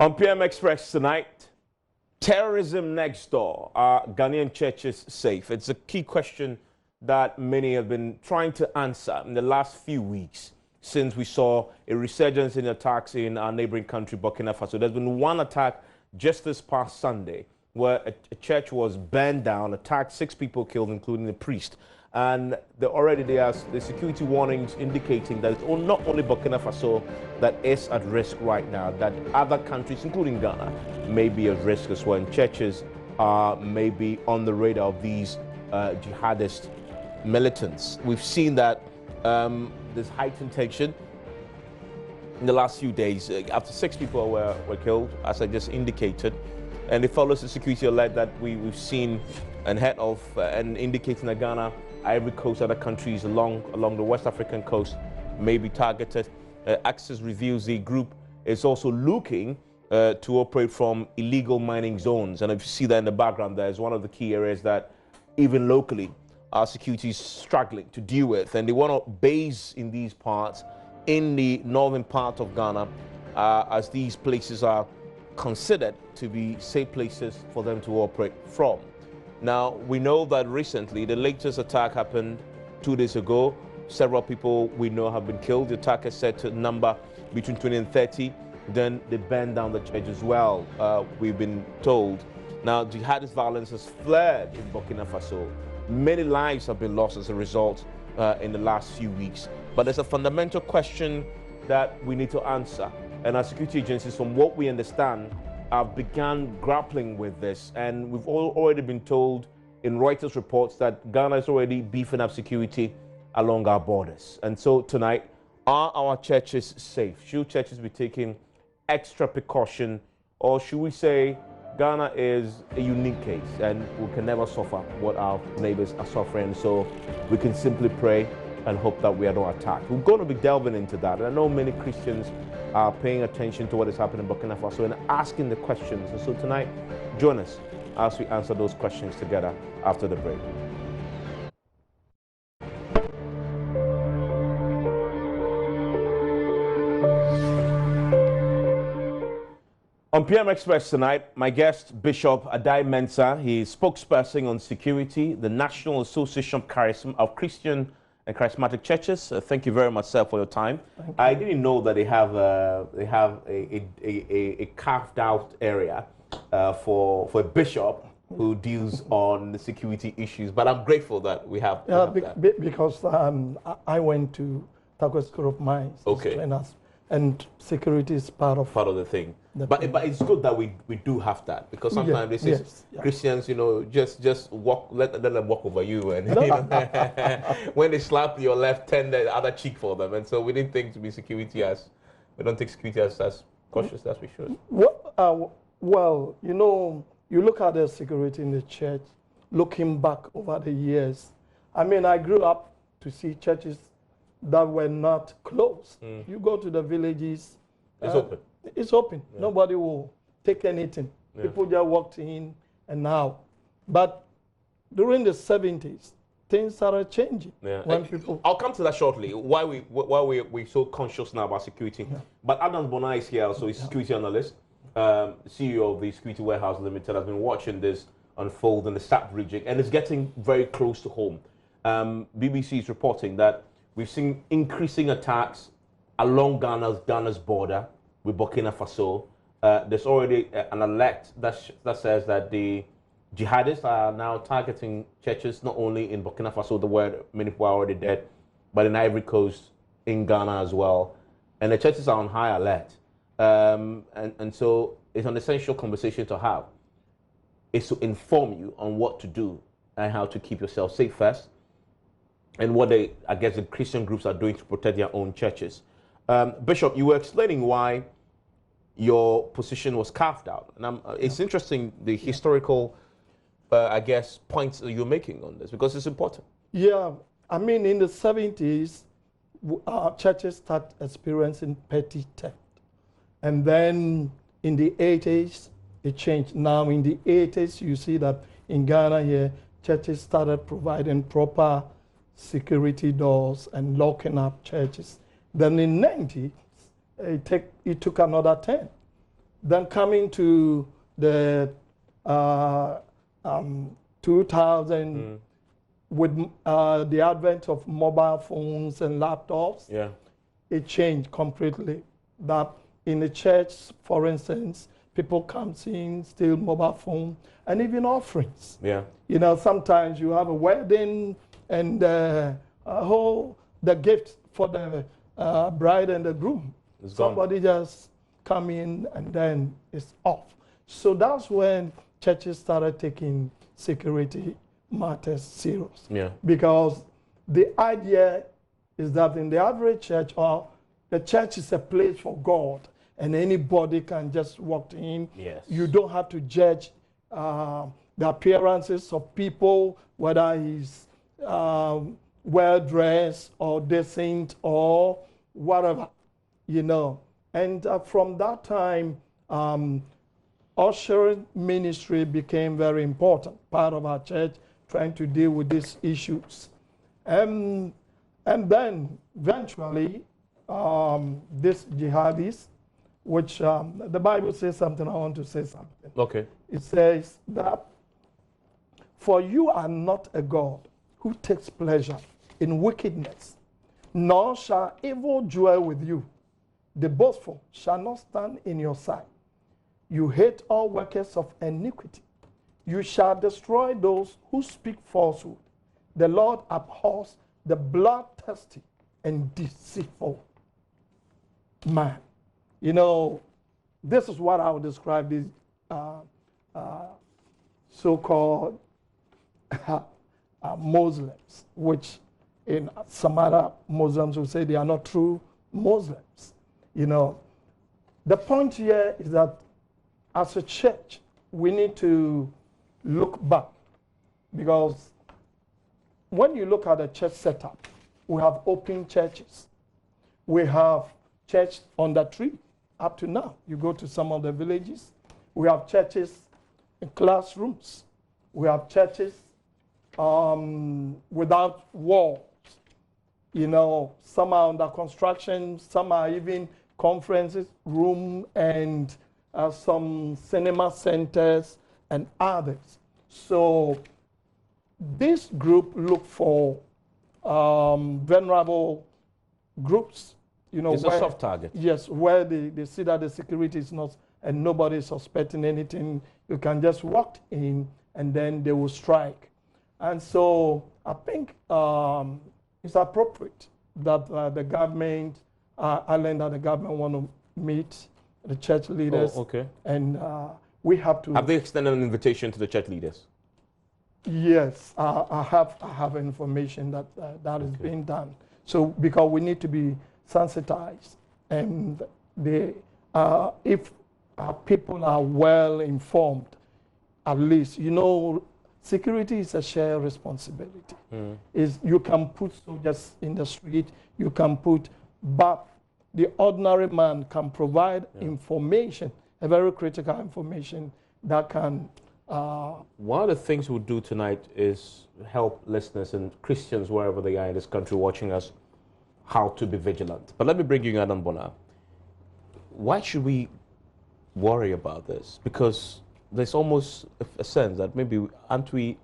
On PM Express tonight, terrorism next door. Are Ghanaian churches safe? It's a key question that many have been trying to answer in the last few weeks since we saw a resurgence in attacks in our neighboring country, Burkina Faso. There's been one attack just this past Sunday where a church was burned down, attacked, 6 people killed, including a priest. And already there's the security warnings indicating that it's not only Burkina Faso that is at risk right now, that other countries, including Ghana, may be at risk as well. And churches are maybe on the radar of these jihadist militants. We've seen that there's heightened tension in the last few days after 6 people were killed, as I just indicated. And it follows the security alert that we've seen and heard of, and indicating that Ghana, Ivory Coast, other countries along the West African coast may be targeted. Access reveals the group is also looking to operate from illegal mining zones. And if you see that in the background, there is one of the key areas that even locally our security is struggling to deal with. And they want to base in these parts, in the northern part of Ghana, as these places are considered to be safe places for them to operate from. Now, we know that recently the latest attack happened 2 days ago. Several people we know have been killed. The attack is said to number between 20 and 30. Then they burned down the church as well, we've been told. Now, jihadist violence has flared in Burkina Faso. Many lives have been lost as a result in the last few weeks. But there's a fundamental question that we need to answer. And our security agencies, from what we understand, have begun grappling with this. And we've already been told in Reuters reports that Ghana is already beefing up security along our borders. And so tonight, are our churches safe? Should churches be taking extra precaution? Or should we say Ghana is a unique case and we can never suffer what our neighbors are suffering? So we can simply pray and hope that we are not attacked. We're going to be delving into that. And I know many Christians are paying attention to what is happening in Burkina Faso and asking the questions. And so tonight, join us as we answer those questions together after the break. On PM Express tonight, my guest, Bishop Adai Mensah, he is spokesperson on security, the National Association of Christian and Charismatic Churches. Thank you very much, sir, for your time. I didn't know that they have a carved out area for a bishop who deals on the security issues. But I'm grateful that we have. That. Because I went to Takwa School of Mines. Okay. And security is part of the thing. But it's good that we do have that, because sometimes they say Christians, you know, just walk, let them walk over you, and you know, when they slap your left, turn the other cheek for them. And so we didn't think to be security we don't take security as cautious as we should. Well, you know, you look at the security in the church, looking back over the years. I mean, I grew up to see churches that were not closed. You go to the villages. It's open. It's open. Yeah. Nobody will take anything. Yeah. People just walked in and out. But during the 70s, things started changing. Yeah. I'll come to that shortly. Why we're so conscious now about security. Yeah. But Adam Bonai is here, so he's a security analyst, CEO of the Security Warehouse Limited. I've been watching this unfold in the SAP region, and it's getting very close to home. BBC is reporting that we've seen increasing attacks along Ghana's border with Burkina Faso. There's already an alert that says that the jihadists are now targeting churches not only in Burkina Faso, where many people are already dead, but in Ivory Coast, in Ghana as well. And the churches are on high alert. And so it's an essential conversation to have. It's to inform you on what to do and how to keep yourself safe first, and what the Christian groups are doing to protect their own churches. Bishop, you were explaining why your position was carved out. And it's interesting, the historical, points that you're making on this, because it's important. Yeah, I mean, in the 70s, our churches started experiencing petty theft. And then in the 80s, it changed. Now in the 80s, you see that in Ghana here, churches started providing proper security doors and locking up churches. Then in the 90s, it took another turn. Then coming to the 2000, with the advent of mobile phones and laptops, Yeah. it changed completely. That in the church, for instance, people come in, steal mobile phone, and even offerings. Yeah. You know, sometimes you have a wedding and the gift for the bride and the groom. It's gone. Somebody just come in and then it's off. So that's when churches started taking security matters serious. Yeah. Because the idea is that in the average church, or the church is a place for God, and anybody can just walk in. Yes. You don't have to judge the appearances of people, whether he's well-dressed or decent or whatever, you know. And from that time, ushering ministry became very important, part of our church, trying to deal with these issues. And then eventually, these jihadis, which the Bible says something, I want to say something. Okay. It says that, for you are not a God who takes pleasure in wickedness, nor shall evil dwell with you. The boastful shall not stand in your sight. You hate all workers of iniquity. You shall destroy those who speak falsehood. The Lord abhors the bloodthirsty and deceitful man. You know, this is what I would describe these so-called Muslims, which in some other Muslims will say they are not true Muslims. You know, the point here is that as a church, we need to look back, because when you look at the church setup, we have open churches. We have church on the tree up to now. You go to some of the villages, we have churches in classrooms. We have churches without walls. You know, some are under construction, some are even conferences room, and some cinema centers and others. So this group look for vulnerable groups. You know, it's a soft target. Yes, where they see that the security is not, and nobody is suspecting anything. You can just walk in and then they will strike. And so I think it's appropriate that the government, I learned that the government want to meet the church leaders. Oh, okay. And we have to. Have they extended an invitation to the church leaders? Yes, I have information that that is being done. So because we need to be sensitized, and if people are well informed, at least, you know, security is a shared responsibility. Is you can put soldiers in the street, you can put, but the ordinary man can provide information, a very critical information that can. One of the things we'll do tonight is help listeners and Christians wherever they are in this country watching us how to be vigilant. But let me bring you in, Adam Bona. Why should we worry about this? Because there's almost a sense that maybe aren't we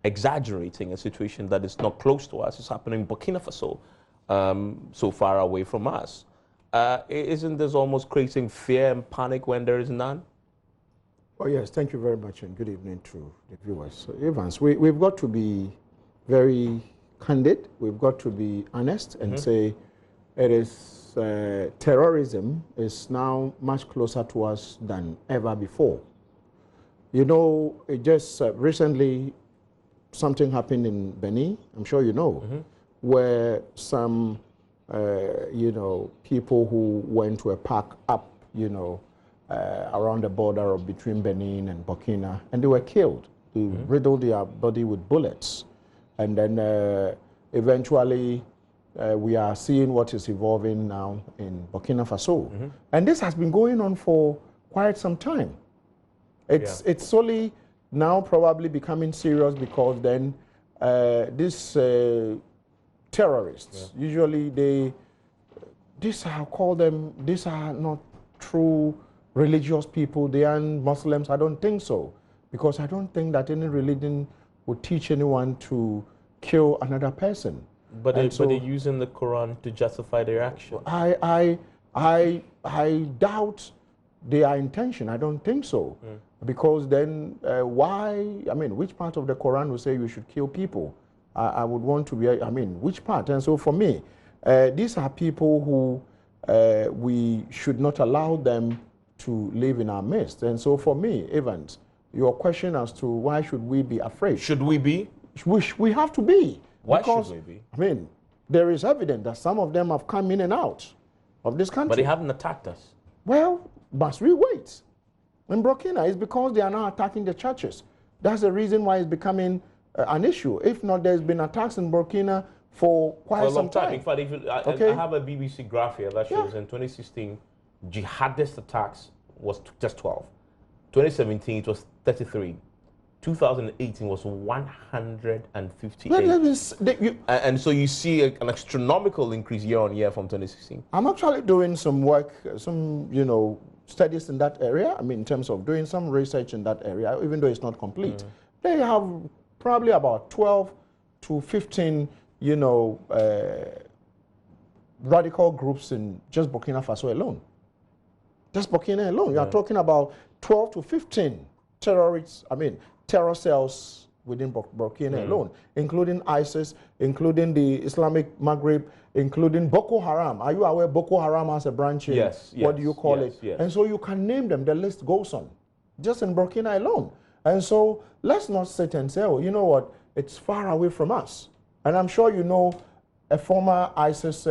exaggerating a situation that is not close to us? It's happening in Burkina Faso, so far away from us. Isn't this almost creating fear and panic when there is none? Oh yes, thank you very much, and good evening to the viewers. So, Evans, we've got to be very candid. We've got to be honest and say it is terrorism is now much closer to us than ever before. You know, it just recently something happened in Benin. I'm sure you know, where some you know, people who went to a park up, you know, around the border of between Benin and Burkina, and they were killed. They riddled their body with bullets. And then eventually we are seeing what is evolving now in Burkina Faso. And this has been going on for quite some time. It's solely now probably becoming serious because then these terrorists, usually these are not true religious people, they aren't Muslims. I don't think so. Because I don't think that any religion would teach anyone to kill another person. But they're using the Quran to justify their action. I doubt their intention. I don't think so. Because then why, I mean, which part of the Quran will say you should kill people? I would want to be, I mean, which part? And so for me, these are people who we should not allow them to live in our midst. And so for me, Evans, your question as to why should we be afraid? Should we be? We have to be. Why should we be? I mean, there is evidence that some of them have come in and out of this country. But they haven't attacked us. Well, must we wait? In Burkina, it's because they are now attacking the churches. That's the reason why it's becoming an issue. If not, there's been attacks in Burkina for quite some time. In fact, I have a BBC graph here that shows in 2016, jihadist attacks was just 12. 2017, it was 33. 2018 was 158. And so you see an astronomical increase year on year from 2016. I'm actually doing some work, some, studies in that area. I mean, in terms of doing some research in that area, even though it's not complete. They have probably about 12 to 15, radical groups in just Burkina Faso alone. Just Burkina alone. You are talking about 12 to 15 terror cells within Burkina alone, including ISIS, including the Islamic Maghreb, including Boko Haram. Are you aware Boko Haram has a branch in, yes, what do you call it? Yes. And so you can name them, the list goes on, just in Burkina alone. And so let's not sit and say, oh, you know what, it's far away from us. And I'm sure you know a former ISIS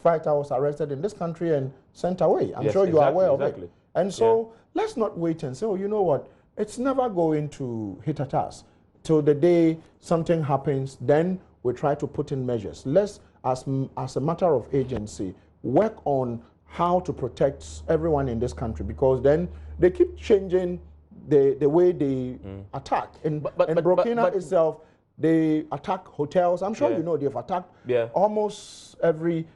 fighter was arrested in this country and sent away. I'm sure you are aware of it. And so let's not wait and say, oh, you know what, it's never going to hit at us. Till the day something happens, then we try to put in measures. Let's, as a matter of agency, work on how to protect everyone in this country, because then they keep changing the way they attack. In Burkina itself, they attack hotels. I'm sure you know they've attacked almost every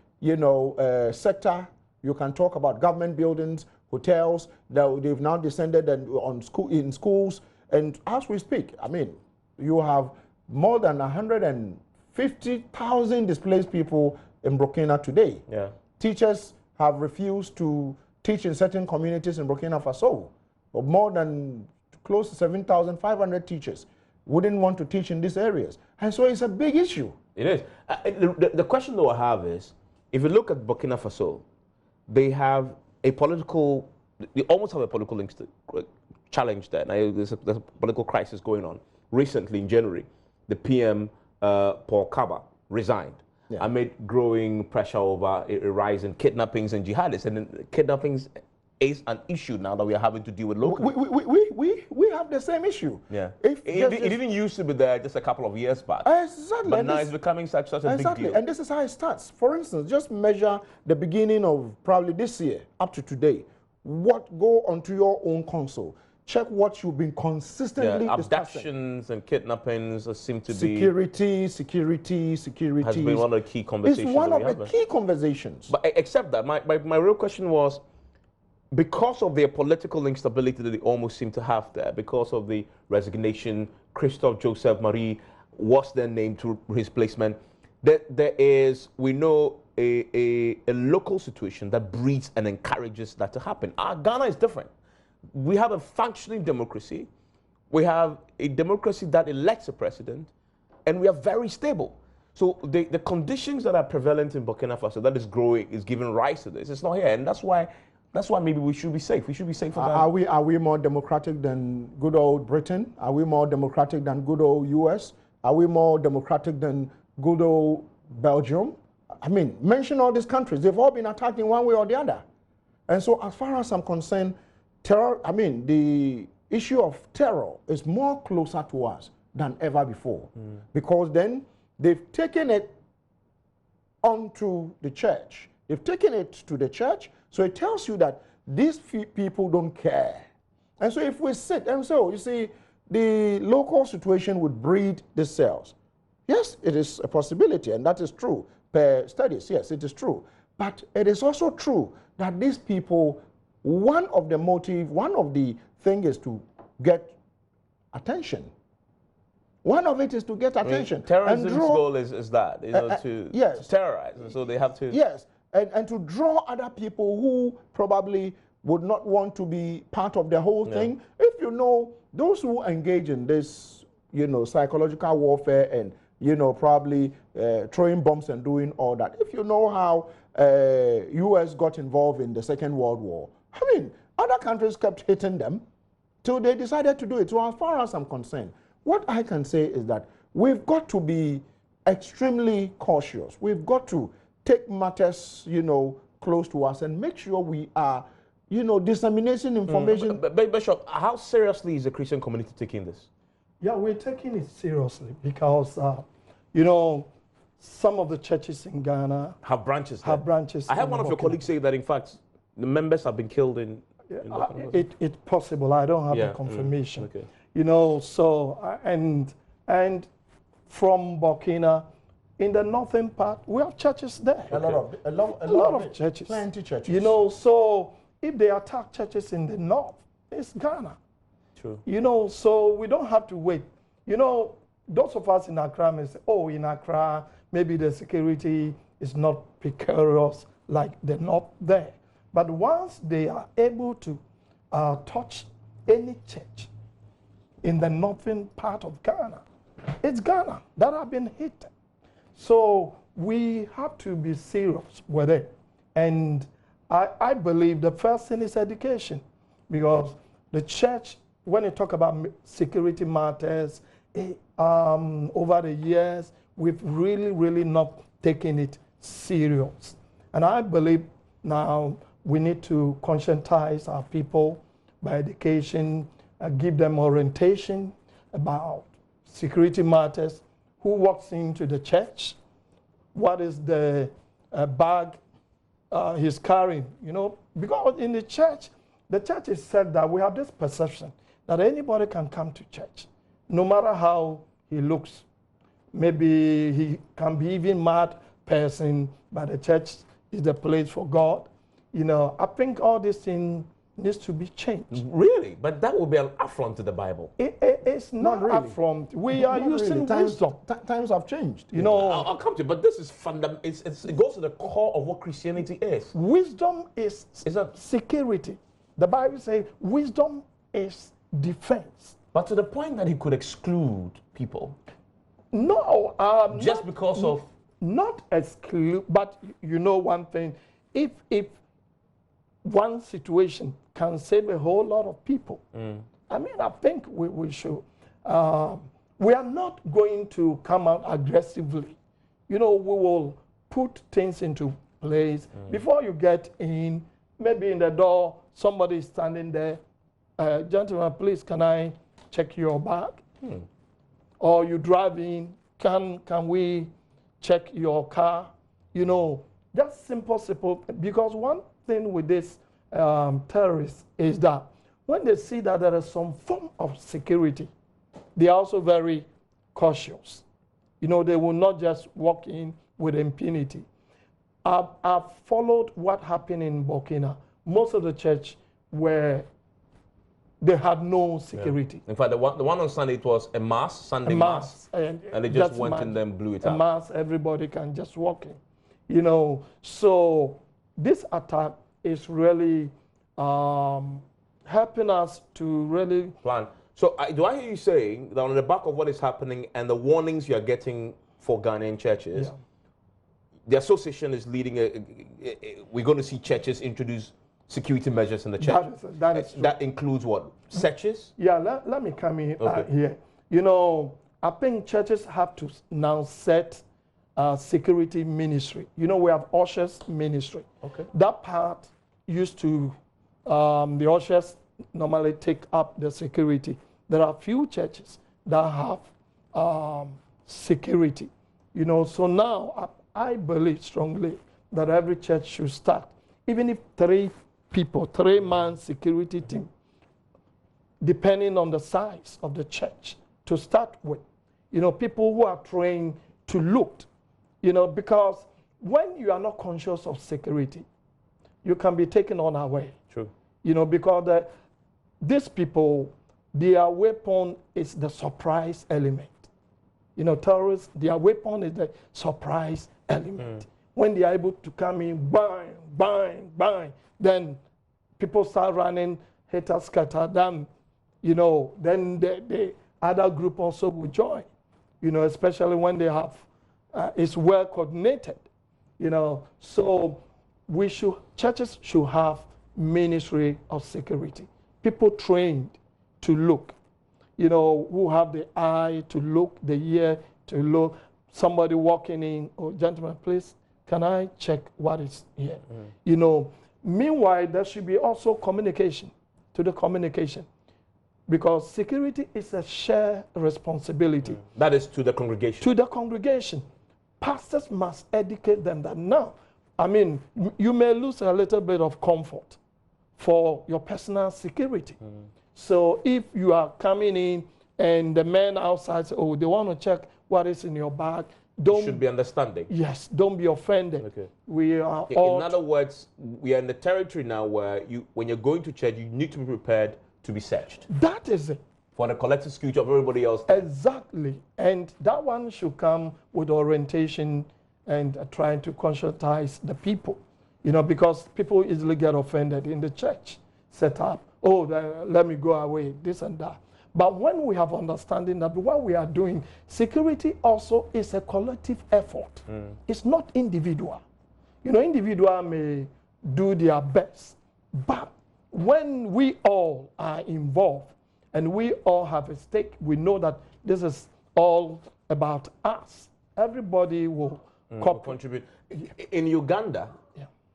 sector. You can talk about government buildings, hotels, that they've now descended in schools. And as we speak, I mean, you have more than 150,000 displaced people in Burkina today. Teachers have refused to teach in certain communities in Burkina Faso. More than close to 7,500 teachers wouldn't want to teach in these areas. And so it's a big issue. It is. The question though I have is, if you look at Burkina Faso, they have a political, they almost have a political challenge there. Now, there's a political crisis going on. Recently, in January, the PM, Paul Kaba, resigned amid growing pressure over a rise in kidnappings and jihadists. And kidnappings is an issue now that we are having to deal with locally. We have the same issue. It didn't used to be there just a couple of years back. Exactly. But now it's becoming such a big deal. And this is how it starts. For instance, just measure the beginning of probably this year up to today. Go onto your own console. Check what you've been consistently discussing. Abductions and kidnappings seem to be... Security. Has been one of the key conversations. It's one of the key conversations. But except that, my real question was, because of their political instability that they almost seem to have there, because of the resignation, Christophe Joseph Marie was then named to his placement, there is, we know, a local situation that breeds and encourages that to happen. Ghana is different. We have a functioning democracy. We have a democracy that elects a president, and we are very stable. So the conditions that are prevalent in Burkina Faso that is growing, is giving rise to this. It's not here, and that's why maybe we should be safe. We should be safe. Are we more democratic than good old Britain? Are we more democratic than good old US? Are we more democratic than good old Belgium? I mean, mention all these countries. They've all been attacked in one way or the other. And so as far as I'm concerned, the issue of terror is more closer to us than ever before. Because then they've taken it onto the church. They've taken it to the church, so it tells you that these people don't care. And so if we sit, and so you see, the local situation would breed the cells. Yes, it is a possibility, and that is true. Per studies, yes, it is true. But it is also true that these people one of the thing is to get attention. One of it is to get attention. Terrorism's goal is that, to terrorize. And so they have to... Yes, and to draw other people who probably would not want to be part of the whole thing. If you know, those who engage in this, psychological warfare and, probably throwing bombs and doing all that, if you know how U.S. got involved in the Second World War, I mean, other countries kept hitting them till they decided to do it. So as far as I'm concerned, what I can say is that we've got to be extremely cautious. We've got to take matters, close to us and make sure we are, disseminating information. But Bishop, how seriously is the Christian community taking this? Yeah, we're taking it seriously because, some of the churches in Ghana have branches. I had one of your colleagues say that, in fact, the members have been killed in... It's possible. I don't have the confirmation. Okay. And from Burkina, in the northern part, we have churches there. A lot of churches. Plenty churches. So if they attack churches in the north, it's Ghana. True. So we don't have to wait. Those of us in Accra may say, oh, in Accra, maybe the security is not precarious like the north there. But once they are able to touch any church in the northern part of Ghana, it's Ghana that have been hit. So we have to be serious with it. And I believe the first thing is education, because the church, when you talk about security matters, over the years, we've really not taken it serious. And I believe now we need to conscientize our people by education, give them orientation about security matters, who walks into the church, what is the bag he's carrying, because in the church is said that we have this perception that anybody can come to church, no matter how he looks. Maybe he can be even mad person, but the church is the place for God. I think all this thing needs to be changed. Really? But that would be an affront to the Bible. It's not really. Affront. We are using wisdom. Times have changed. I'll come to it, but this is fundamental. It goes to the core of what Christianity is. Wisdom is security. The Bible says wisdom is defense. But to the point that he could exclude people. No. Just because of... Not exclude, but one thing, if one situation can save a whole lot of people, I think we should. We are not going to come out aggressively. We will put things into place. Before you get in, maybe in the door, somebody is standing there. Gentlemen, please, can I check your bag? Or you drive in, can we check your car? Just simple, because one thing with this terrorists is that when they see that there is some form of security, they are also very cautious. They will not just walk in with impunity. I've followed what happened in Burkina. Most of the church they had no security. In fact, the one on Sunday, it was a mass, Sunday mass. And they just went in and blew it up. A mass, everybody can just walk in. So this attack is really helping us to really plan. So do I hear you saying that on the back of what is happening and the warnings you're getting for Ghanaian churches, the association is leading we're going to see churches introduce security measures in the church? That includes what? Searches? Yeah, let me come in here. I think churches have to now set security ministry. We have ushers ministry. Okay. That part used to, the ushers normally take up the security. There are few churches that have security. So now I believe strongly that every church should start, even if 3-man security team, depending on the size of the church, to start with. People who are trained to look, because when you are not conscious of security, you can be taken unaware. True. You know, because these people, their weapon is the surprise element. You know, terrorists, their weapon is the surprise element. When they are able to come in, bang, bang, bang, then people start running, haters scatter them, you know, then the other group also will join, you know, especially when they have, it's well coordinated, you know. So churches should have ministry of security. People trained to look, you know, who have the eye to look, the ear to look. Somebody walking in, oh, gentlemen, please, can I check what is here? You know, meanwhile, there should be also communication, to the communication, because security is a shared responsibility. That is to the congregation. To the congregation. Pastors must educate them that now, I mean, you may lose a little bit of comfort for your personal security. So if you are coming in and the men outside say, oh, they want to check what is in your bag, don't, should be understanding. Yes, don't be offended. Okay. We are all. In other words, we are in the territory now where when you're going to church, you need to be prepared to be searched. That is it. For the collective security of everybody else. Exactly. And that one should come with orientation and trying to conscientize the people. You know, because people easily get offended in the church set up. Oh, let me go away, this and that. But when we have understanding that what we are doing, security also is a collective effort. It's not individual. You know, individual may do their best, but when we all are involved and we all have a stake, we know that this is all about us. Everybody will contribute. In Uganda,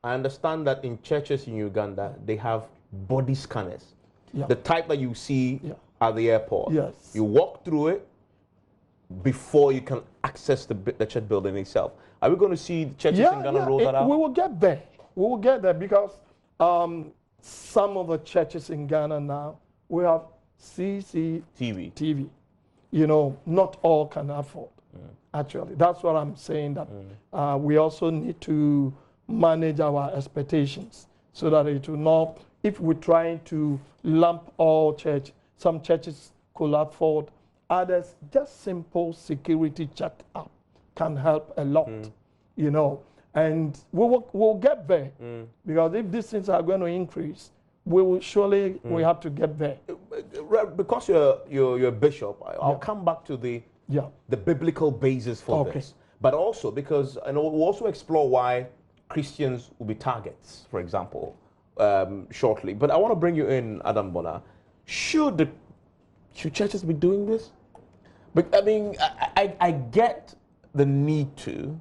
I understand that in churches in Uganda, they have body scanners. The type that you see at the airport. Yes. You walk through it before you can access the church building itself. Are we going to see churches in Ghana roll that out? We will get there. We will get there because some of the churches in Ghana now, we have CCTV. You know, not all can afford, actually. That's what I'm saying, that we also need to manage our expectations so that it will not, if we're trying to lump all church, some churches could afford, others, just simple security check-up can help a lot, you know. And we'll get there, because if these things are going to increase, we will surely we have to get there. Because you're a bishop, I'll come back to the biblical basis for this. But also because, and we'll also explore why Christians will be targets, for example, shortly. But I want to bring you in, Adam Bona. Should churches be doing this? But I mean, I get the need to,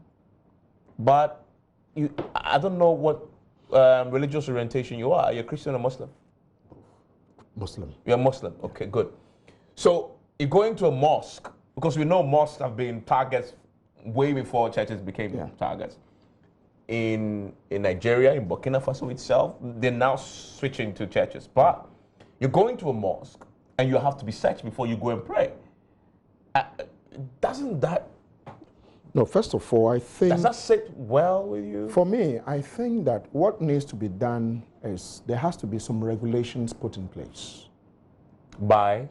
but I don't know what religious orientation you are. You're Christian or Muslim? Muslim. You're Muslim. Okay, good. So you're going to a mosque, because we know mosques have been targets way before churches became targets. In Nigeria, in Burkina Faso itself, they're now switching to churches. But you're going to a mosque and you have to be searched before you go and pray. Doesn't that... No, first of all, I think... Does that sit well with you? For me, I think that what needs to be done is there has to be some regulations put in place. By?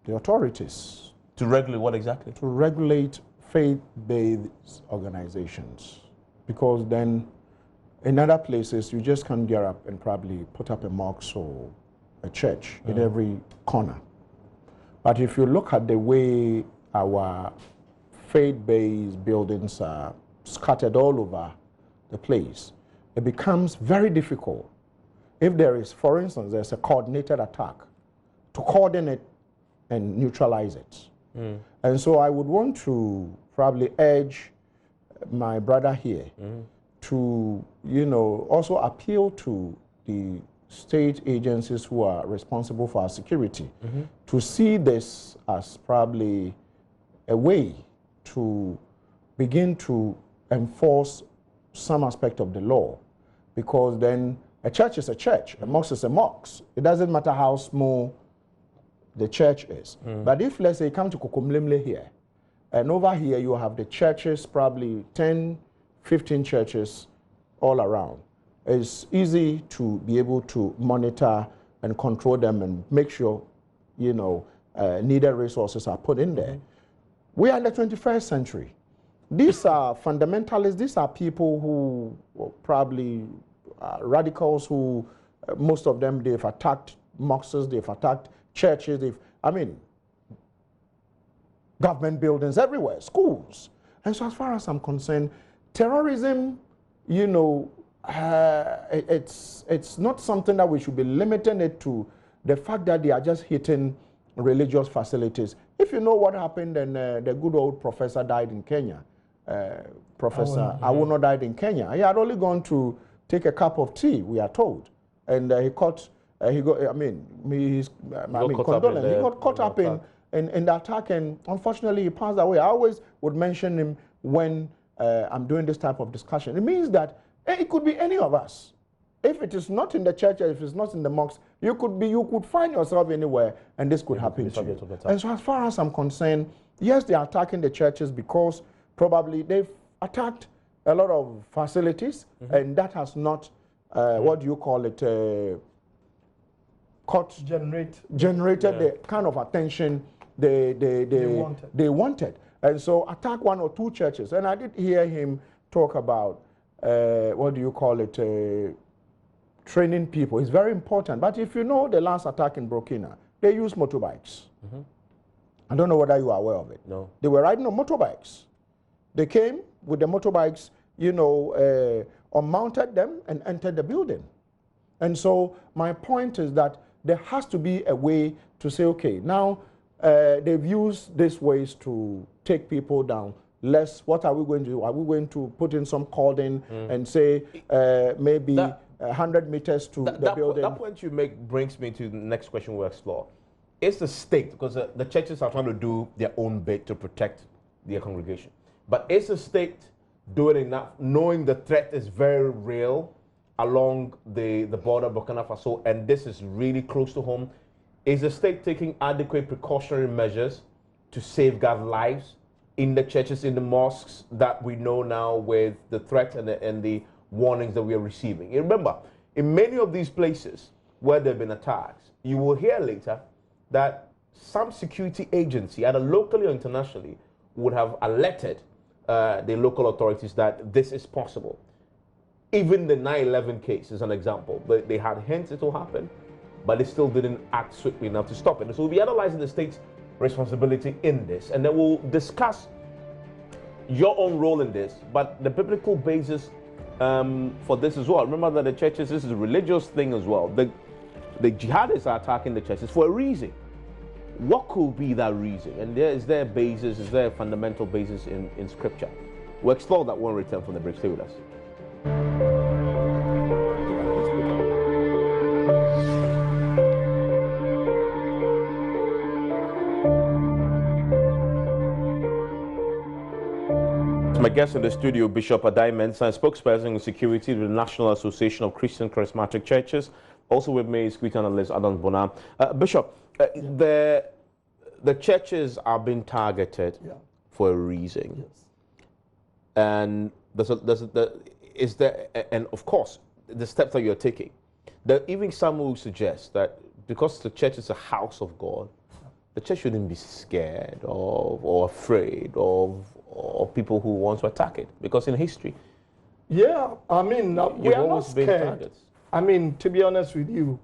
The authorities. To regulate what exactly? To regulate faith-based organizations. Because then, in other places, you just can't get up and probably put up a mosque or a church in every corner. But if you look at the way our faith-based buildings are scattered all over the place, it becomes very difficult. If there is, for instance, there's a coordinated attack, to coordinate and neutralize it. And so I would want to probably urge my brother here to, you know, also appeal to the state agencies who are responsible for our security to see this as probably a way to begin to enforce some aspect of the law, because then a church is a church, a mosque is a mosque. It doesn't matter how small the church is. But if, let's say, you come to Kokomlemle here, and over here you have the churches, probably 10, 15 churches all around. it's easy to be able to monitor and control them and make sure, you know, needed resources are put in there. We are in the 21st century. These are fundamentalists. These are people who probably radicals who, most of them, they've attacked mosques, they've attacked churches, government buildings everywhere, schools. And so as far as I'm concerned, terrorism, you know, it's not something that we should be limiting it to the fact that they are just hitting religious facilities. If you know what happened, and the good old professor died in Kenya, Professor Awono died in Kenya. He had only gone to take a cup of tea, we are told, and he got caught up in the attack, and unfortunately he passed away. I always would mention him when I'm doing this type of discussion. It means that it could be any of us. If it is not in the church, if it's not in the mosque, you could find yourself anywhere, and this could happen to you. And so as far as I'm concerned, yes, they are attacking the churches because probably they've attacked a lot of facilities, and that has not, what do you call it, generated the kind of attention they wanted. And so attack one or two churches. And I did hear him talk about, what do you call it, training people. It's very important. But if you know the last attack in Burkina, they used motorbikes. I don't know whether you are aware of it. No. They were riding on motorbikes. They came with the motorbikes, you know, unmounted them and entered the building. And so my point is that there has to be a way to say, okay, now they've used these ways to take people down. What are we going to do? Are we going to put in some cordon and say maybe 100 meters to the building? That point you make brings me to the next question we'll explore. It's the state, because the churches are trying to do their own bit to protect their congregation. But is the state doing enough, knowing the threat is very real along the border of Burkina Faso, and this is really close to home? Is the state taking adequate precautionary measures to safeguard lives in the churches, in the mosques that we know now with the threat and the warnings that we are receiving? And remember, in many of these places where there have been attacks, you will hear later that some security agency, either locally or internationally, would have alerted the local authorities that this is possible. Even the 9/11 case is an example. They had hints it will happen, but they still didn't act swiftly enough to stop it. And so we'll be analyzing the state's responsibility in this, and then we'll discuss your own role in this, but the biblical basis for this as well. Remember that the churches, this is a religious thing as well. The jihadists are attacking the churches for a reason. What could be that reason? And is there a basis, is there a fundamental basis in scripture? We'll explore that when we return from the break. Stay with us. My guest in the studio, Bishop Adai Mensah, spokesperson in security with the National Association of Christian Charismatic Churches. Also with me is security analyst Adam Bona. Bishop, the churches are being targeted for a reason. Yes. And and of course, the steps that you're taking. There are even some who suggest that because the church is a house of God, the church shouldn't be scared of or afraid of people who want to attack it, because in history, yeah, I mean, we are not scared. I mean, to be honest with you,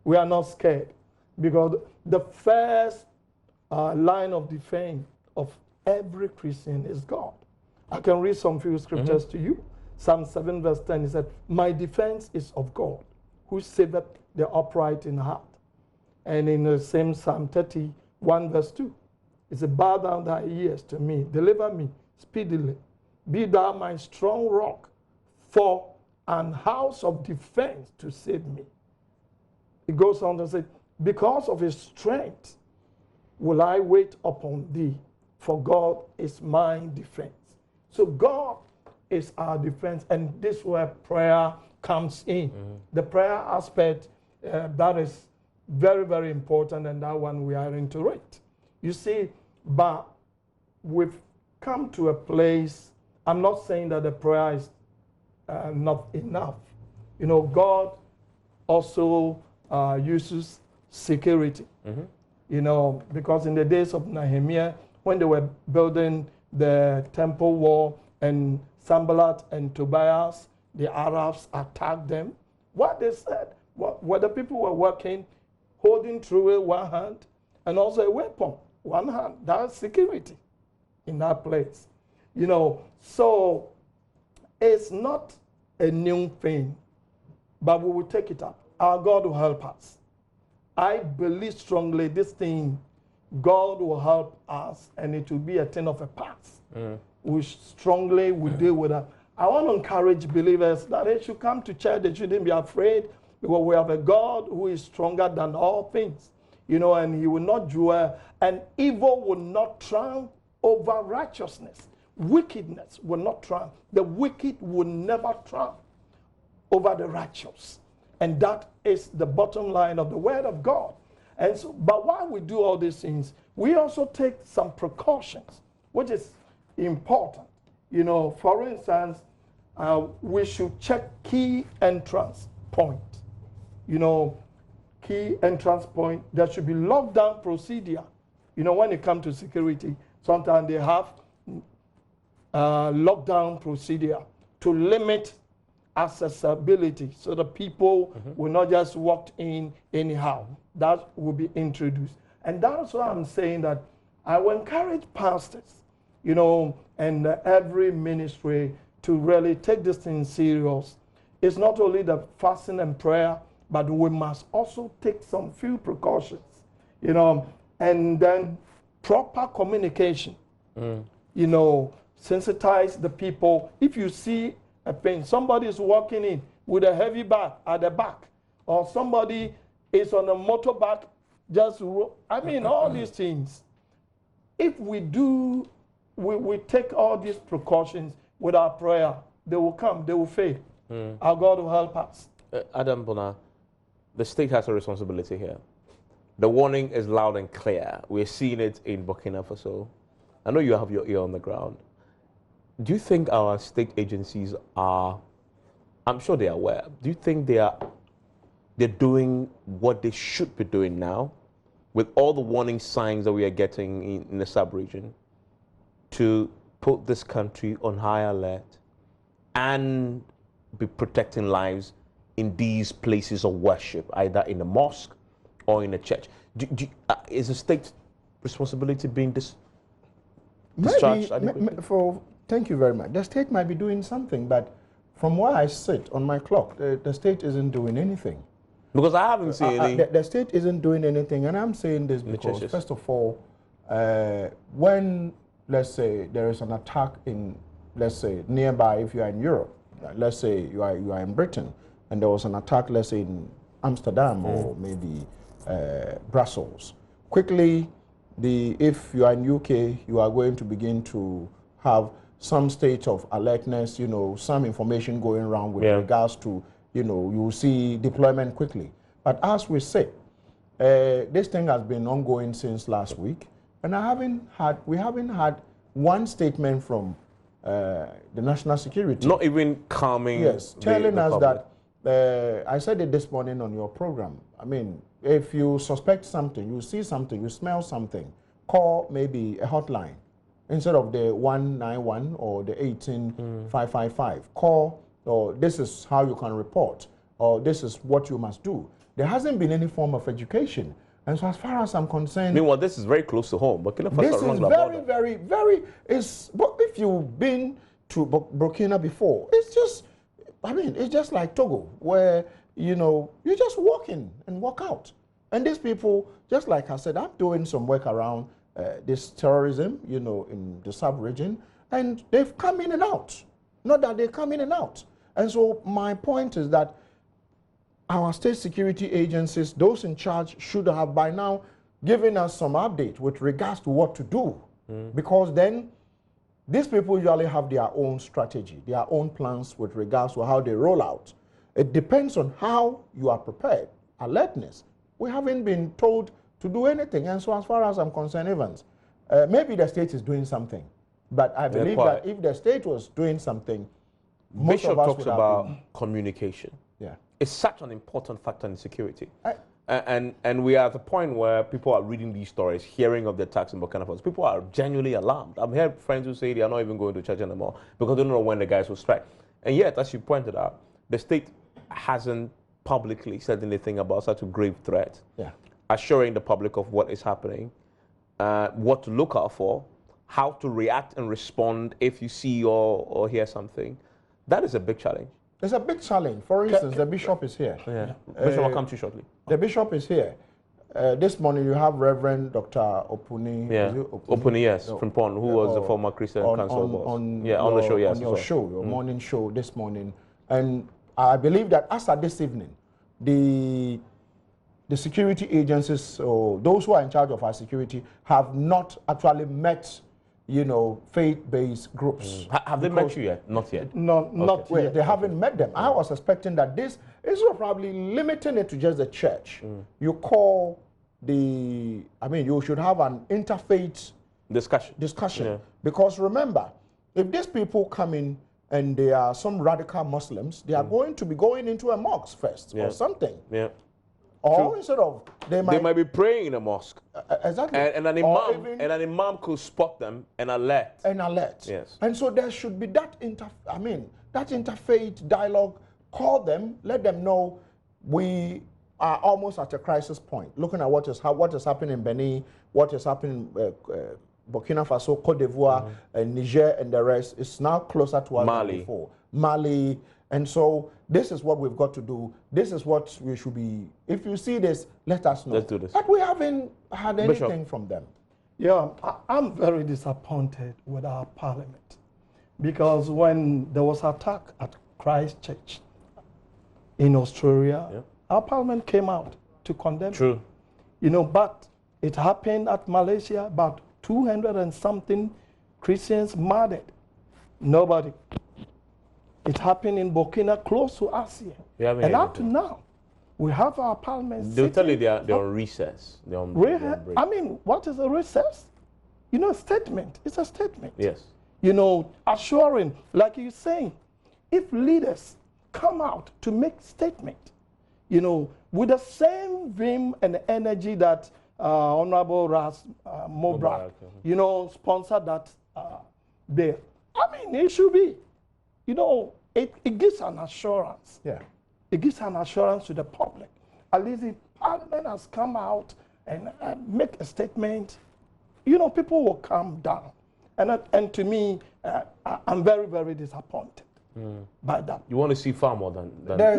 we are not scared, because the first line of defense of every Christian is God. I can read some few scriptures to you. Psalm 7 verse 10 is that my defense is of God, who saveth the upright in heart. And in the same Psalm 31 verse 2, it says, bow down thy ears to me, deliver me speedily. Be thou my strong rock, for an house of defense to save me. It goes on to say, because of his strength will I wait upon thee, for God is my defense. So God is our defense, and this is where prayer comes in. The prayer aspect, that is very, very important, and that one we are into it. You see, but we've come to a place, I'm not saying that the prayer is not enough. You know, God also uses security. You know, because in the days of Nehemiah, when they were building the temple wall and Sanballat and Tobias, the Arabs attacked them. What they said, what the people were working, holding through it one hand, and also a weapon, one hand. That's security in that place. You know, so it's not a new thing, but we will take it up. Our God will help us. I believe strongly this thing, God will help us, and it will be a thing of a past. We strongly will deal with that. I want to encourage believers that they should come to church. They shouldn't be afraid, because we have a God who is stronger than all things. You know, and he will not dwell, and evil will not triumph over righteousness. Wickedness will not triumph. The wicked will never triumph over the righteous. And that is the bottom line of the word of God. And so, but while we do all these things, we also take some precautions, which is important. You know, for instance, we should check key entrance point. You know, key entrance point, there should be lockdown procedure. You know, when it comes to security, sometimes they have lockdown procedure to limit accessibility so the people will not just walk in anyhow. That will be introduced. And that's why I'm saying that I will encourage pastors, you know, and every ministry to really take this thing serious. It's not only the fasting and prayer, but we must also take some few precautions, you know, and then proper communication, you know, sensitize the people. If you see a pain, somebody is walking in with a heavy bag at the back, or somebody is on a motorbike, all these things. If we do, we take all these precautions with our prayer, they will come, they will fail. Our God will help us. Adam Bona, the state has a responsibility here. The warning is loud and clear. We're seeing it in Burkina Faso. I know you have your ear on the ground. Do you think our state agencies are, I'm sure they are aware, do you think they're doing what they should be doing now with all the warning signs that we are getting in the sub-region to put this country on high alert and be protecting lives in these places of worship, either in the mosque or in a church? Is the state responsibility being discharged? Thank you very much. The state might be doing something, but from where I sit on my clock, the state isn't doing anything. Because I haven't seen any. The state isn't doing anything, and I'm saying this because, first of all, when, let's say, there is an attack in, let's say, nearby, if you are in Europe, let's say you are in Britain, and there was an attack, let's say, in Amsterdam or maybe Brussels. Quickly, if you are in UK, you are going to begin to have some state of alertness, you know, some information going around with regards to, you know, you see deployment quickly. But as we say, this thing has been ongoing since last week, and we haven't had one statement from the national security. Not even calming. Yes, telling us that, I said it this morning on your program, I mean, if you suspect something, you see something, you smell something, call maybe a hotline. Instead of the 191 or the 18555, call, or this is how you can report, or this is what you must do. There hasn't been any form of education. And so as far as I'm concerned... Meanwhile, this is very close to home. Burkina Faso this is very, if you've been to Burkina before, it's just, I mean, it's just like Togo, where, you know, you just walk in and walk out. And these people, just like I said, I'm doing some work around this terrorism, you know, in the sub-region, and they've come in and out. Not that they come in and out. And so my point is that our state security agencies, those in charge, should have by now given us some update with regards to what to do. Because then these people usually have their own strategy, their own plans with regards to how they roll out. It depends on how you are prepared. Alertness. We haven't been told to do anything. And so as far as I'm concerned, Evans, maybe the state is doing something. But I believe that if the state was doing something, Bishop talks about communication. Yeah. is such an important factor in security. And we are at the point where people are reading these stories, hearing of the attacks in Burkina Faso. People are genuinely alarmed. I've heard friends who say they are not even going to church anymore because they don't know when the guys will strike. And yet, as you pointed out, the state hasn't publicly said anything about such a grave threat, assuring the public of what is happening, what to look out for, how to react and respond if you see or hear something. That is a big challenge. It's a big challenge. For instance, the bishop is here. Yeah. Bishop will come to you shortly. The bishop is here. This morning you have Reverend Dr. Opuni. Yeah, Opuni, yes, from Pond, who was the former Christian council boss. On the show, yes. On your show, your morning show this morning. And I believe that as of this evening, the security agencies, or those who are in charge of our security, have not actually met, you know, faith-based groups. Have they met you yet? Not yet. No, not yet. They haven't met them. I was expecting that this is probably limiting it to just the church. You call you should have an interfaith discussion. Because remember, if these people come in and they are some radical Muslims, they are going to be going into a mosque first or something. Yeah. Or instead of they might be praying in a mosque. Exactly. And an imam could spot them and alert. Yes. And so there should be that interfaith dialogue. Call them, let them know we are almost at a crisis point. Looking at what is happening in Benin, what is happening in Burkina Faso, Cote d'Ivoire, and Niger, and the rest. It's now closer to us than before. Mali. And so this is what we've got to do. This is what we should be. If you see this, let us know. Let's do this. But we haven't had anything from them. Yeah, I'm very disappointed with our parliament. Because when there was an attack at Christ Church in Australia, our parliament came out to condemn it. You know, but it happened at Malaysia, about 200 and something Christians murdered. Nobody. It happened in Burkina, close to us here. And up to now, we have our parliament. They'll tell you they're on recess. They're on break. I mean, what is a recess? You know, a statement. It's a statement. Yes. You know, assuring, like you're saying, if leaders come out to make statement, you know, with the same vim and energy that Honorable Ras Mobrak, you know, sponsored that bill. I mean, it should be. You know, it gives an assurance. Yeah. It gives an assurance to the public. At least if Parliament has come out and make a statement, you know, people will calm down. And to me, I'm very, very disappointed by that. You want to see far more than there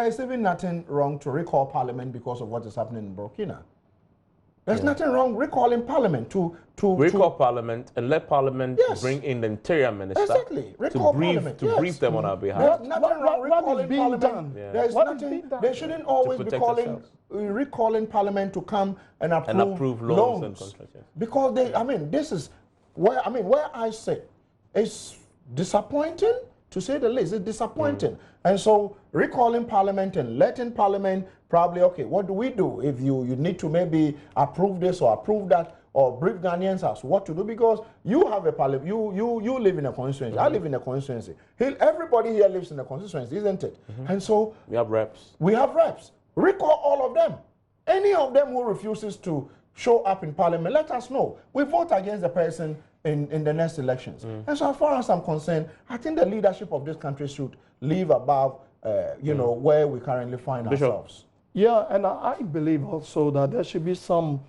is even nothing wrong to recall Parliament because of what is happening in Burkina. There's nothing wrong recalling Parliament to recall Parliament and let Parliament bring in the Interior Minister to brief them on our behalf. There's nothing wrong recalling Parliament. There's nothing. They shouldn't always be recalling Parliament to come and approve loans and contracts. Because this is where I say it's disappointing, to say the least. It's disappointing. And so recalling Parliament and letting Parliament probably, okay, what do we do if you need to maybe approve this or approve that or brief Ghanaians as what to do? Because you have a parliament, you live in a constituency, I live in a constituency. Everybody here lives in a constituency, isn't it? And so we have reps. Recall all of them. Any of them who refuses to show up in Parliament, let us know. We vote against the person in the next elections. And so as far as I'm concerned, I think the leadership of this country should live above, where we currently find ourselves. Yeah, and I believe also that there should be some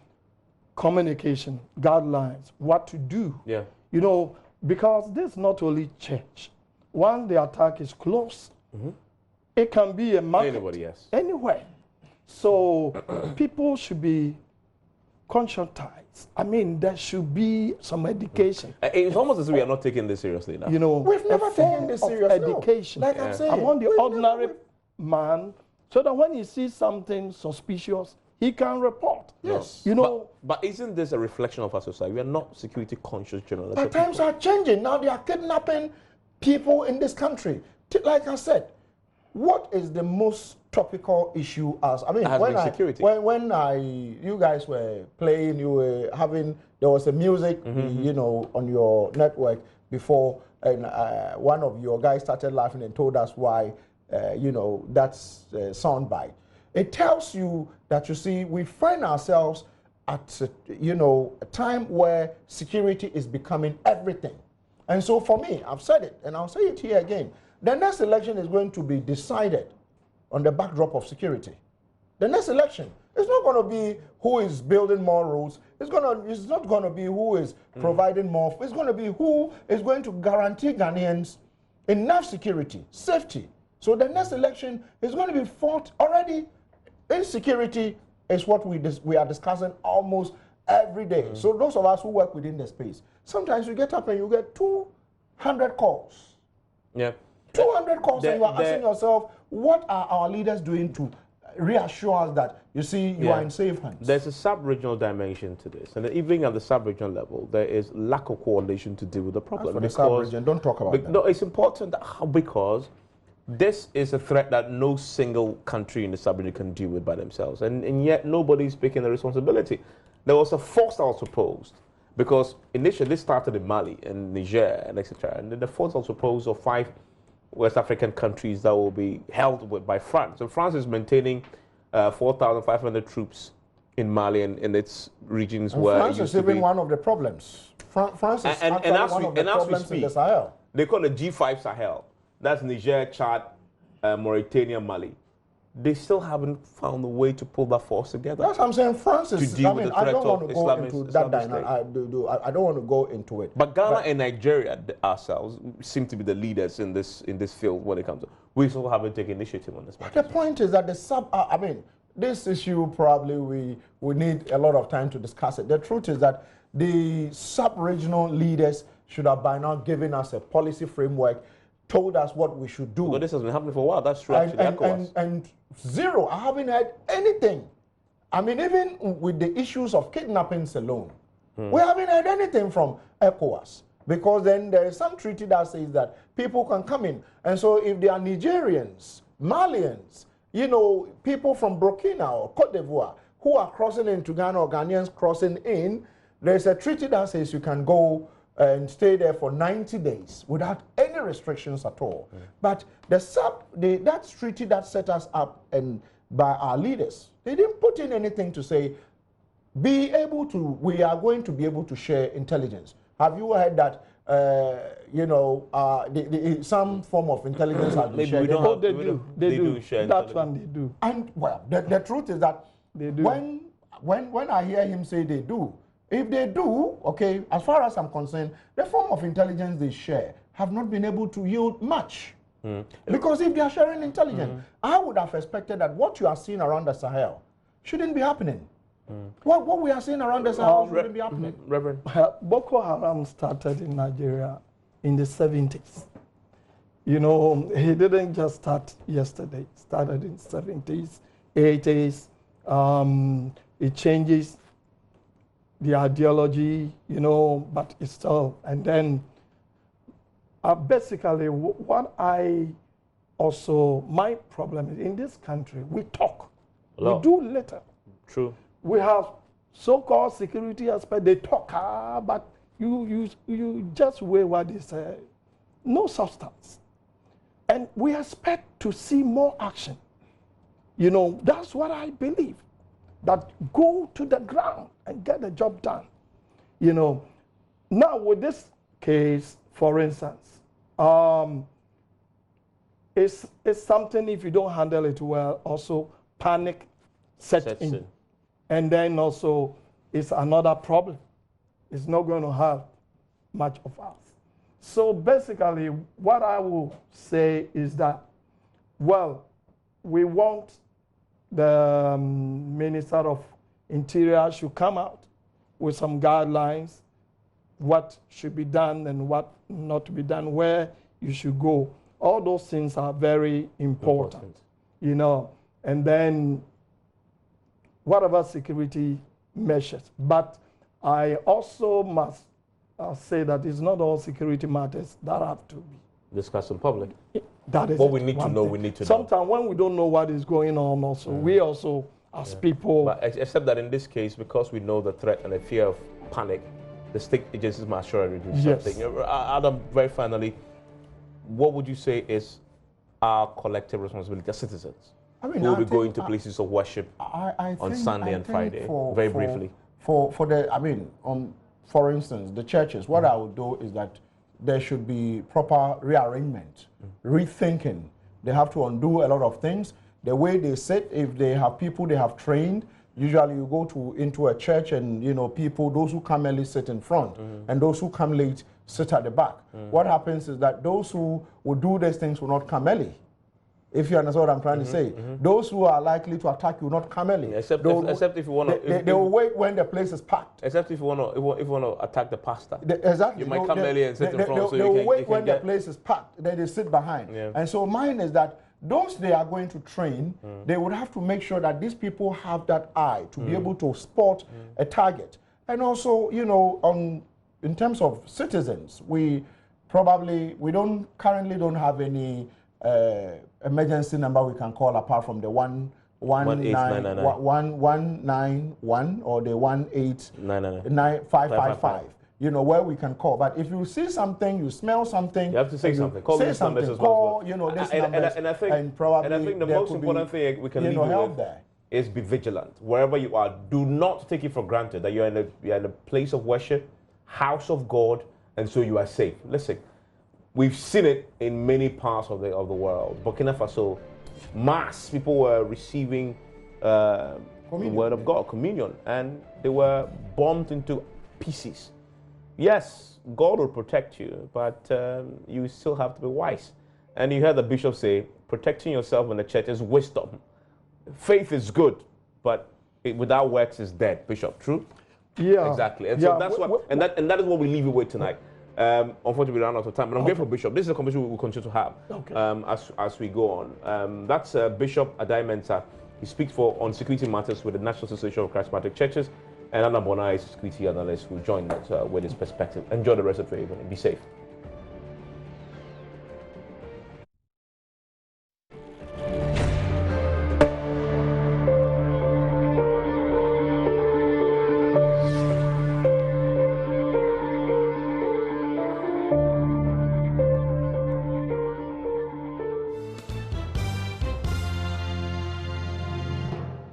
communication guidelines, what to do. Yeah. You know, because this is not only church. Once the attack is close, it can be a market. Anywhere. So people should be conscientized. I mean, there should be some education. It's almost as if we are not taking this seriously now. You know, we've never taken this seriously. Education. Like I'm saying, among the ordinary man, so that when he sees something suspicious, he can report. Yes. You know. But isn't this a reflection of our society? We are not security conscious journalists. But times are changing. Now they are kidnapping people in this country. Like I said, what is the most topical issue when you guys were playing, you were having, there was a music, on your network before, and one of your guys started laughing and told us why you know, that's soundbite. It tells you that, you see, we find ourselves at, you know, a time where security is becoming everything. And so for me, I've said it, and I'll say it here again, the next election is going to be decided on the backdrop of security. The next election, it's not going to be who is building more roads. It's not going to be who is providing more. It's going to be who is going to guarantee Ghanaians enough security, safety. So the next election is going to be fought already. Insecurity is what we are discussing almost every day. So those of us who work within the space, sometimes you get up and you get 200 calls. Yeah. 200 calls, and you are asking yourself, what are our leaders doing to reassure us that, you see, you are in safe hands? There's a sub-regional dimension to this, and even at the sub-regional level, there is lack of coordination to deal with the problem. For the sub-region, don't talk about that. No, it's important because this is a threat that no single country in the sub-region can deal with by themselves, and yet nobody's taking the responsibility. There was a force that was proposed, because initially this started in Mali and Niger and etc. And then the force was proposed of 5 West African countries that will be held by France. So France is maintaining 4,500 troops in Mali and in its regions where France is even one of the problems. France is actually one of the problems in the Sahel. They call it G5 Sahel. That's Niger, Chad, Mauritania, Mali. They still haven't found a way to pull that force together. That's what I'm saying. France is, I mean, I don't want to go into that dynamic. I don't want to go into it. But Ghana and Nigeria ourselves seem to be the leaders in this field when it comes to. We still haven't taken initiative on this matter. The point is that I mean, this issue probably we need a lot of time to discuss it. The truth is that the sub-regional leaders should have by now given us a policy framework, told us what we should do. But this has been happening for a while. That's true. And zero. I haven't heard anything. I mean, even with the issues of kidnappings alone, we haven't heard anything from ECOWAS, because then there is some treaty that says that people can come in. And so if they are Nigerians, Malians, you know, people from Burkina or Cote d'Ivoire who are crossing into Ghana, or Ghanaians crossing in, there's a treaty that says you can go and stay there for 90 days without any restrictions at all. But that treaty that set us up and by our leaders, they didn't put in anything to say, we are going to be able to share intelligence. Have you heard that, you know, some form of intelligence has been shared? They do share that one they do. And, well, the truth is that they do. When I hear him say they do, if they do, okay, as far as I'm concerned, the form of intelligence they share have not been able to yield much. Because if they are sharing intelligence, I would have expected that what you are seeing around the Sahel shouldn't be happening. What we are seeing around the Sahel shouldn't be happening. Reverend? Boko Haram started in Nigeria in the 70s. You know, he didn't just start yesterday. It started in 70s, 80s. It changes the ideology, you know, but it's still, and then basically what my problem is, in this country, we talk, we do little. True. We have so-called security aspect, they talk, but you just weigh what they say, no substance. And we expect to see more action. You know, that's what I believe. That go to the ground and get the job done. You know, now with this case, for instance, it's something, if you don't handle it well, also panic sets in. And then also it's another problem. It's not going to help much of us. So basically what I will say is that, well, we want the Minister of Interior should come out with some guidelines, what should be done and what not to be done, where you should go. All those things are very important. You know, and then whatever security measures. But I also must say that it's not all security matters that have to be discussed in public. That is what we need to know. We need to know. Sometimes when we don't know what is going on, also we also as people. But except that in this case, because we know the threat and the fear of panic, the state agencies must surely do something. Adam, very finally, what would you say is our collective responsibility as citizens? I mean, Who will be going to places of worship on Sunday and Friday? Very briefly. For the, I mean, for instance, the churches, what I would do is that there should be proper rearrangement, rethinking. They have to undo a lot of things. The way they sit, if they have people they have trained, usually you go into a church and, you know, people, those who come early sit in front and those who come late sit at the back. What happens is that those who will do these things will not come early. If you understand what I'm trying to say. Those who are likely to attack you will not come early. Yeah, except if you want to... They will wait when the place is packed. Except if you want to attack the pastor. Exactly. You might come early and sit in front. They will wait when the place is packed. Then they sit behind. Yeah. And so mine is that those they are going to train, they would have to make sure that these people have that eye to be able to spot a target. And also, you know, in terms of citizens, we currently don't have any emergency number we can call apart from the 191 or the 1899555. You know, where we can call. But if you see something, you smell something, you have to say something. Call say something. Call, you know, this numbers, and I think the most important thing we can leave you with is be vigilant wherever you are. Do not take it for granted that you're in a place of worship, house of God, and so you are safe. Listen, we've seen it in many parts of the world. Burkina Faso, mass people were receiving the word of God, communion, and they were bombed into pieces. Yes, God will protect you, but you still have to be wise. And you heard the bishop say, protecting yourself in the church is wisdom. Faith is good, but without works is dead. Bishop, true? Yeah. Exactly. And so that's what, and that is what we leave you with tonight. Unfortunately, we ran out of time, but I'm grateful, Bishop. This is a conversation we will continue to have as we go on. That's Bishop Adai Mensah. He speaks on security matters with the National Association of Charismatic Churches, and Anna Bona is a security analyst who joined us with his perspective. Enjoy the rest of your evening. Be safe.